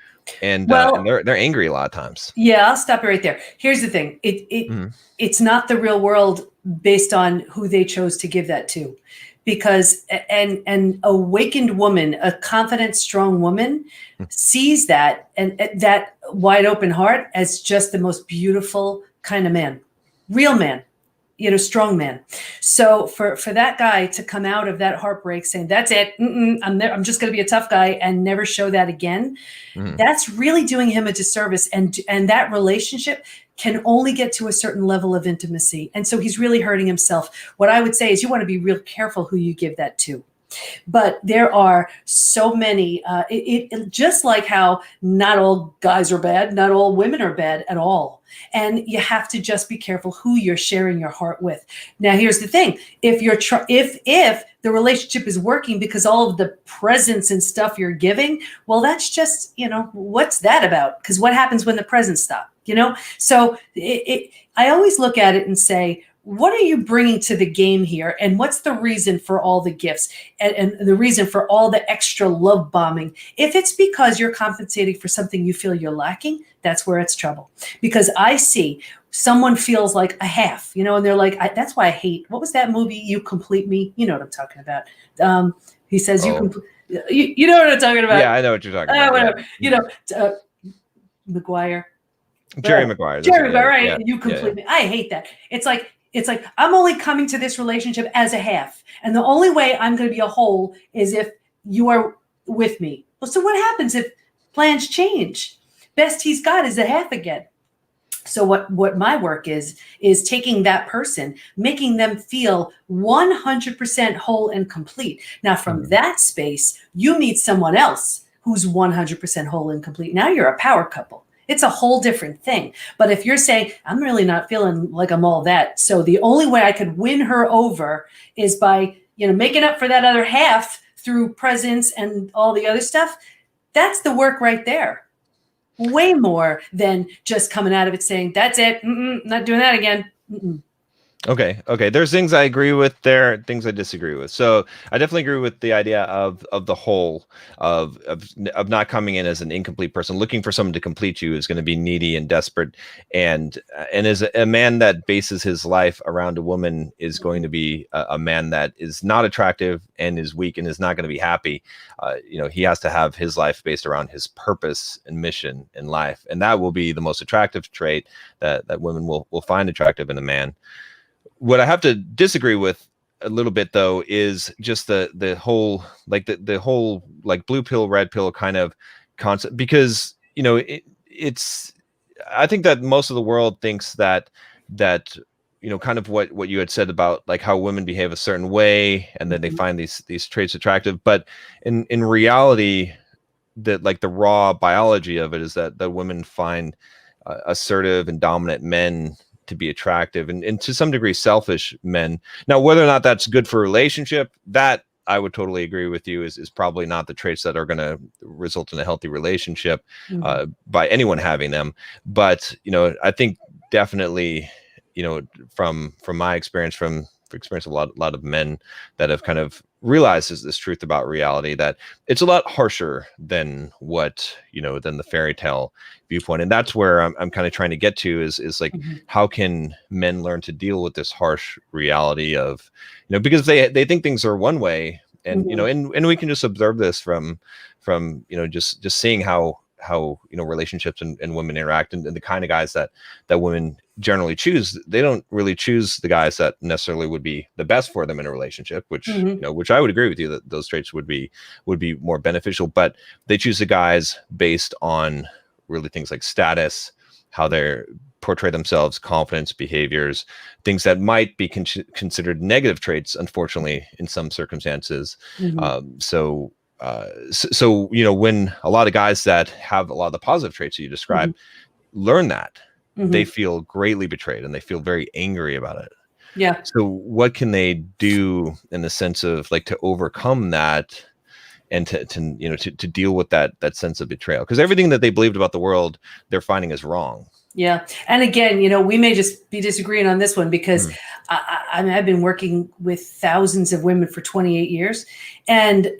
And they're angry a lot of times. Yeah, I'll stop you right there. Here's the thing. It's not the real world based on who they chose to give that to. Because an awakened woman, a confident, strong woman, sees that and that wide open heart as just the most beautiful kind of man, real man, strong man. So for that guy to come out of that heartbreak saying, that's it, I'm just going to be a tough guy and never show that again, that's really doing him a disservice. And that relationship can only get to a certain level of intimacy. And so he's really hurting himself. What I would say is you want to be real careful who you give that to. But there are so many, it just like how not all guys are bad, not all women are bad at all. And you have to just be careful who you're sharing your heart with. Now, here's the thing. If if the relationship is working because all of the presents and stuff you're giving, well, that's just, what's that about? Because what happens when the presents stop? So I always look at it and say, what are you bringing to the game here? And what's the reason for all the gifts and the reason for all the extra love bombing? If it's because you're compensating for something you feel you're lacking, that's where it's trouble. Because I see someone feels like a half, you know, and they're like, that's why I hate, what was that movie? You Complete Me. You know what I'm talking about. He says, Oh, you know what I'm talking about. yeah, I know what you're talking about. Whatever. Yeah. You know, McGuire. Jerry Maguire. Jerry Maguire, right? Yeah, You Complete Me. I hate that. It's like I'm only coming to this relationship as a half, and the only way I'm going to be a whole is if you are with me. Well, so what happens if plans change? Best he's got is a half again. So what my work is taking that person, making them feel 100% whole and complete. Now, from that space, you meet someone else who's 100% whole and complete. Now you're a power couple. It's a whole different thing. But if you're saying, I'm really not feeling like I'm all that, so the only way I could win her over is by, you know, making up for that other half through presence and all the other stuff, that's the work right there. Way more than just coming out of it saying, that's it, not doing that again. Okay. There's things I agree with there, things I disagree with. So I definitely agree with the idea of the whole of not coming in as an incomplete person. Looking for someone to complete you is going to be needy and desperate, and as a man that bases his life around a woman is going to be a man that is not attractive and is weak and is not going to be happy. You know, he has to have his life based around his purpose and mission in life, and that will be the most attractive trait that women will find attractive in a man. What I have to disagree with a little bit, though, is just the whole the whole like blue pill, red pill kind of concept, because, you know, it's I think that most of the world thinks that you know, kind of what you had said about like how women behave a certain way and then they find these traits attractive, but in reality, that like the raw biology of it is that women find assertive and dominant men to be attractive, and to some degree selfish men. Now, whether or not that's good for a relationship, that I would totally agree with you is probably not the traits that are going to result in a healthy relationship by anyone having them. But, you know, I think definitely, you know, from my experience, from experience of a lot of men that have kind of realized this truth about reality, that it's a lot harsher than what, you know, than the fairy tale viewpoint. And that's where I'm kind of trying to get to is like, how can men learn to deal with this harsh reality of, you know, because they think things are one way, and, you know, and we can just observe this from, you know, just seeing how, you know, relationships and women interact, and the kind of guys that women generally choose. They don't really choose the guys that necessarily would be the best for them in a relationship, which, you know, which I would agree with you that those traits would be more beneficial, but they choose the guys based on really things like status, how they portray themselves, confidence, behaviors, things that might be considered negative traits, unfortunately, in some circumstances. So, you know, when a lot of guys that have a lot of the positive traits that you described learn that, they feel greatly betrayed and they feel very angry about it. Yeah. So what can they do in the sense of like to overcome that, and to you know, to deal with that sense of betrayal? Because everything that they believed about the world, they're finding is wrong. Yeah. And again, you know, we may just be disagreeing on this one because I mean, I've been working with thousands of women for 28 years, and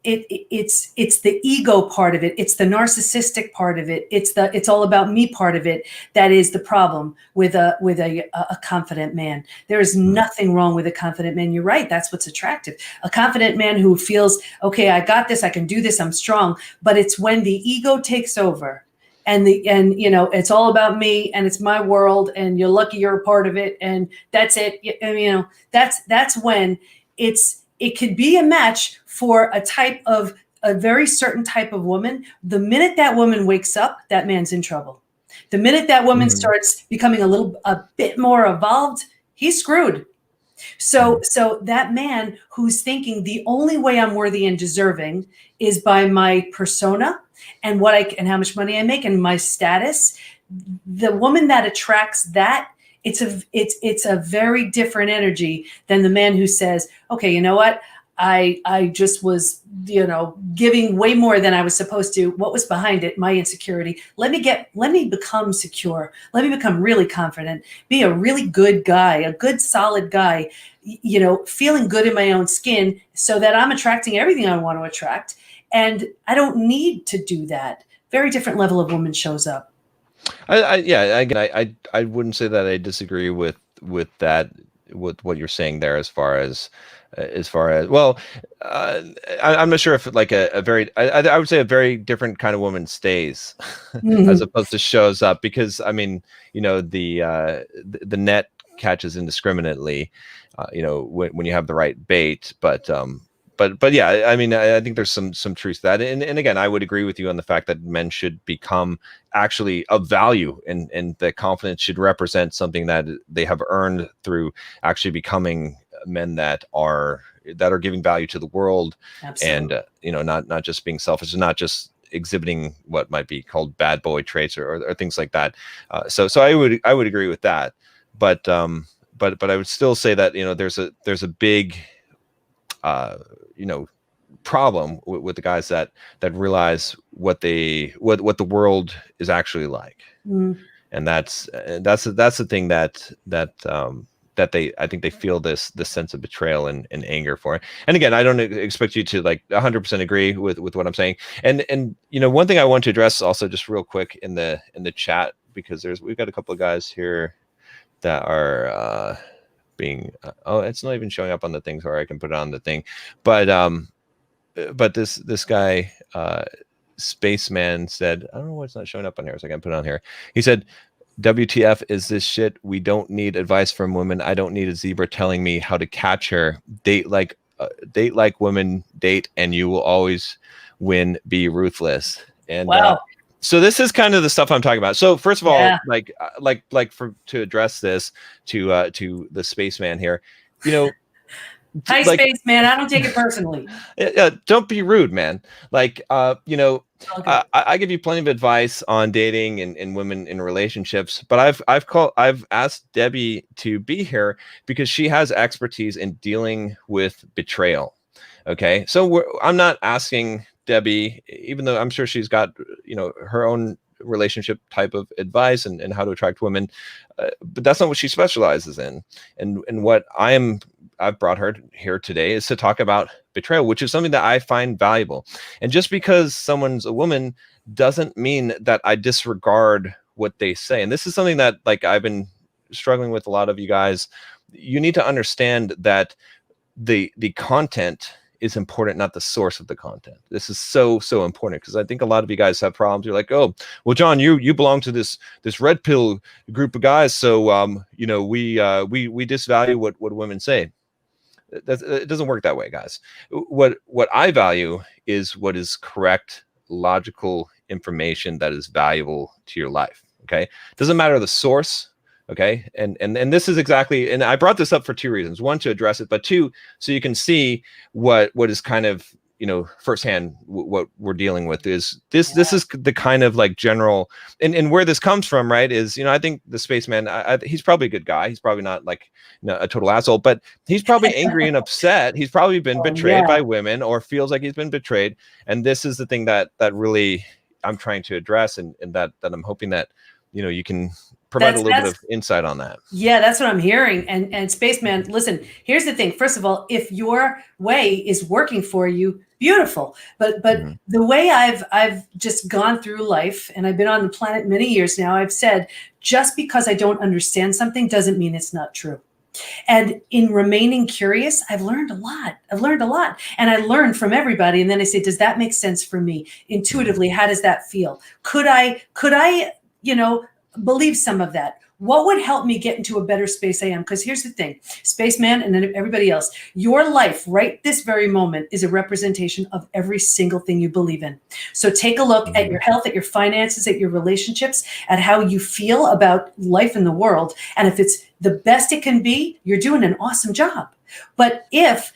it's the ego part of it. It's the narcissistic part of it. It's all about me part of it. That is the problem with a confident man. There is nothing wrong with a confident man. You're right. That's what's attractive. A confident man who feels, okay, I got this, I can do this, I'm strong. But it's when the ego takes over, and you know, it's all about me and it's my world and you're lucky you're a part of it and that's it. And, you know, that's when it could be a match for a very certain type of woman. The minute that woman wakes up, that man's in trouble. The minute that woman starts becoming a bit more evolved, he's screwed. So that man who's thinking the only way I'm worthy and deserving is by my persona and and how much money I make and my status, the woman that attracts that, it's a very different energy than the man who says, okay, you know what? I just was, you know, giving way more than I was supposed to. What was behind it? My insecurity. Let me become secure. Let me become really confident, be a really good guy, a good, solid guy, you know, feeling good in my own skin so that I'm attracting everything I want to attract. And I don't need to do that. Very different level of woman shows up. Yeah, again, I wouldn't say that I disagree with that, with what you're saying there, as far as well, uh, I'm not sure if like a very, I would say a very different kind of woman stays as Mhm. opposed to shows up, because I mean, the net catches indiscriminately, when you have the right bait, but yeah, I mean, I think there's some truth to that, and again, I would agree with you on the fact that men should become actually of value, and that confidence should represent something that they have earned through actually becoming men that are giving value to the world, and Absolutely. not just being selfish, and not just exhibiting what might be called bad boy traits, or things like that. So I would agree with that, but I would still say that there's a big uh, you know problem with the guys that realize what the world is actually like, Mm. and that's the thing that I think they feel this sense of betrayal and anger for it. And again, I don't expect you to like 100% agree with what I'm saying. And one thing I want to address also, just real quick, in the chat, because we've got a couple of guys here that are being oh, it's not even showing up on the things where I can put it on the thing, but this guy, Spaceman, said, I don't know why it's not showing up on here, so I can put it on here. He said, WTF is this shit? We don't need advice from women. I don't need a zebra telling me how to catch her. Date like women date, and you will always win. Be ruthless. And Wow. so this is kind of the stuff I'm talking about. So first of all, Yeah. like to address this to the spaceman here, you know, Hi, like, space man. I don't take it personally. don't be rude, man. Like, All good. I give you plenty of advice on dating and women in relationships, but I've asked Debbie to be here because she has expertise in dealing with betrayal. Okay, so I'm not asking Debbie, even though I'm sure she's got her own relationship type of advice and how to attract women, but that's not what she specializes in. And what I've brought her here today is to talk about betrayal, which is something that I find valuable. And just because someone's a woman doesn't mean that I disregard what they say. And this is something that, like, I've been struggling with a lot of you guys. You need to understand that the content is important, not the source of the content. This is so important, because I think a lot of you guys have problems. You're like, oh, well, John, you belong to this red pill group of guys, so we disvalue what women say. It doesn't work that way, guys. What I value is what is correct, logical information that is valuable to your life. Okay, doesn't matter the source. Okay, and this is exactly, and I brought this up for two reasons: one, to address it, but two, so you can see what is kind of firsthand what we're dealing with. Is this is the kind of like general, and where this comes from, right? Is I think the spaceman, he's probably a good guy. He's probably not like a total asshole, but he's probably angry and upset. He's probably been Oh, betrayed yeah. by women, or feels like he's been betrayed. And this is the thing that really I'm trying to address, and that I'm hoping that you can provide a little bit of insight on that. Yeah, that's what I'm hearing. And spaceman, listen, here's the thing. First of all, if your way is working for you, beautiful. But the way I've just gone through life, and I've been on the planet many years now, I've said, just because I don't understand something doesn't mean it's not true. And in remaining curious, I've learned a lot. And I learned from everybody. And then I say, does that make sense for me? Intuitively, how does that feel? Could I, believe some of that? What would help me get into a better space I am? Because here's the thing, spaceman, and then everybody else, your life right this very moment is a representation of every single thing you believe in. So take a look at your health, at your finances, at your relationships, at how you feel about life in the world. And if it's the best it can be, you're doing an awesome job. But if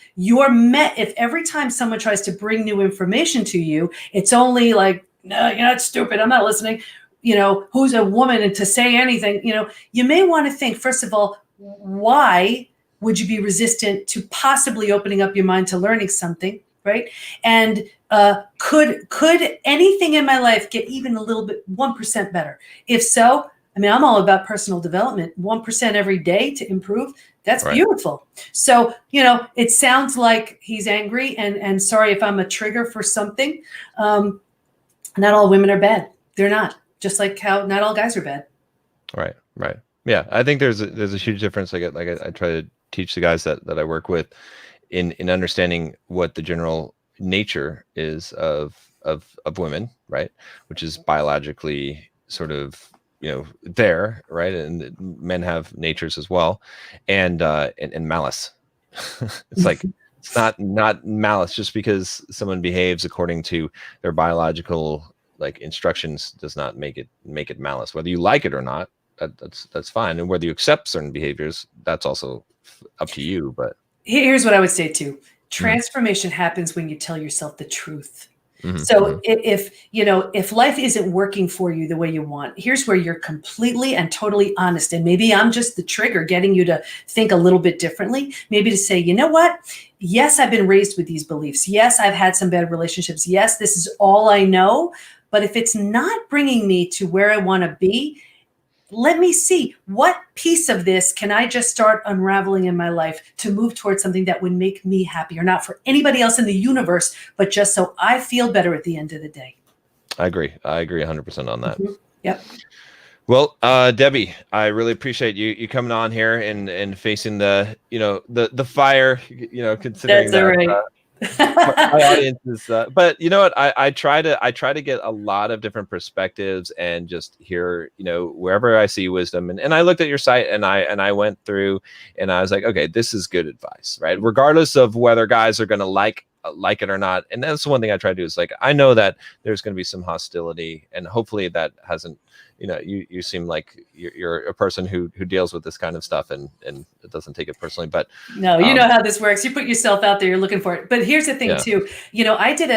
every time someone tries to bring new information to you, it's only like, no, you're not stupid, I'm not listening. Who's a woman and to say anything, you may want to think, first of all, why would you be resistant to possibly opening up your mind to learning something, right? And could anything in my life get even a little bit 1% better? If so, I mean, I'm all about personal development. 1% every day to improve. That's right. Beautiful. So, it sounds like he's angry, and sorry if I'm a trigger for something. Not all women are bad. They're not. just like how not all guys are bad. Right. Right. Yeah. I think there's a huge difference. I try to teach the guys that I work with in understanding what the general nature is of women, right? Which is biologically sort of, there, right? And men have natures as well, and malice. It's like, it's not malice just because someone behaves according to their biological like instructions does not make it malice. Whether you like it or not, that's fine, and whether you accept certain behaviors, that's also up to you. But here's what I would say too. Transformation happens when you tell yourself the truth. Mm-hmm. So if life isn't working for you the way you want, here's where you're completely and totally honest. And maybe I'm just the trigger getting you to think a little bit differently. Maybe to say, you know what? Yes, I've been raised with these beliefs. Yes, I've had some bad relationships. Yes, this is all I know. But if it's not bringing me to where I want to be, let me see what piece of this can I just start unraveling in my life to move towards something that would make me happier, not for anybody else in the universe, but just so I feel better at the end of the day. I agree 100% on that. Mm-hmm. Yep. Well, Debi, I really appreciate you coming on here and facing the fire, considering that's all right. my audience is, but you know what? I try to get a lot of different perspectives and just hear, wherever I see wisdom. And I looked at your site and I went through and I was like, okay, this is good advice, right? Regardless of whether guys are going to like it or not. And that's the one thing I try to do is like, I know that there's going to be some hostility, and hopefully that hasn't, you seem like you're a person who deals with this kind of stuff and it doesn't take it personally. But no, you know how this works. You put yourself out there, you're looking for it. But here's the thing too, I did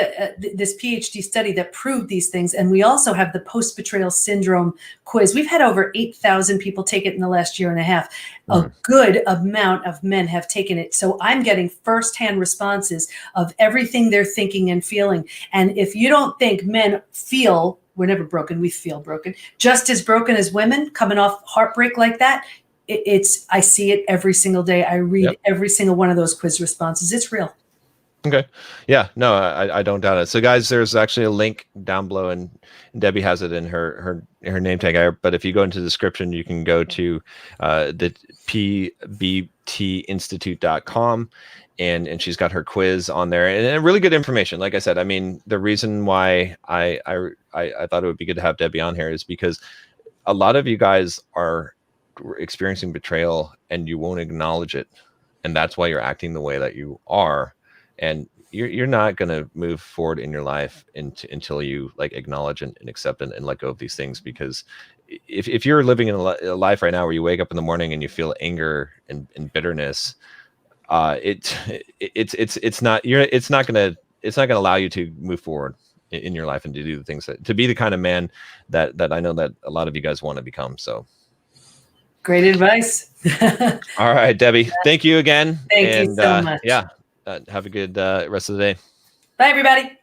this PhD study that proved these things. And we also have the post-betrayal syndrome quiz. We've had over 8,000 people take it in the last year and a half. A good amount of men have taken it. So I'm getting firsthand responses of everything they're thinking and feeling. And if you don't think men feel, we're never broken, we feel broken, just as broken as women coming off heartbreak like that, I see it every single day. I read every single one of those quiz responses. It's real. Okay. Yeah, no, I don't doubt it. So guys, there's actually a link down below, and Debi has it in her name tag. But if you go into the description, you can go to the pbtinstitute.com. And she's got her quiz on there, and really good information. Like I said, I mean, the reason why I thought it would be good to have Debi on here is because a lot of you guys are experiencing betrayal and you won't acknowledge it, and that's why you're acting the way that you are, and you're not going to move forward in your life until you like acknowledge and accept and let go of these things. Because if you're living in a life right now where you wake up in the morning and you feel anger and bitterness, it's not gonna allow you to move forward in your life and to do the things to be the kind of man that I know that a lot of you guys want to become. So great advice. All right, Debi, thank you again. Thank you so much. Have a good rest of the day. Bye, everybody.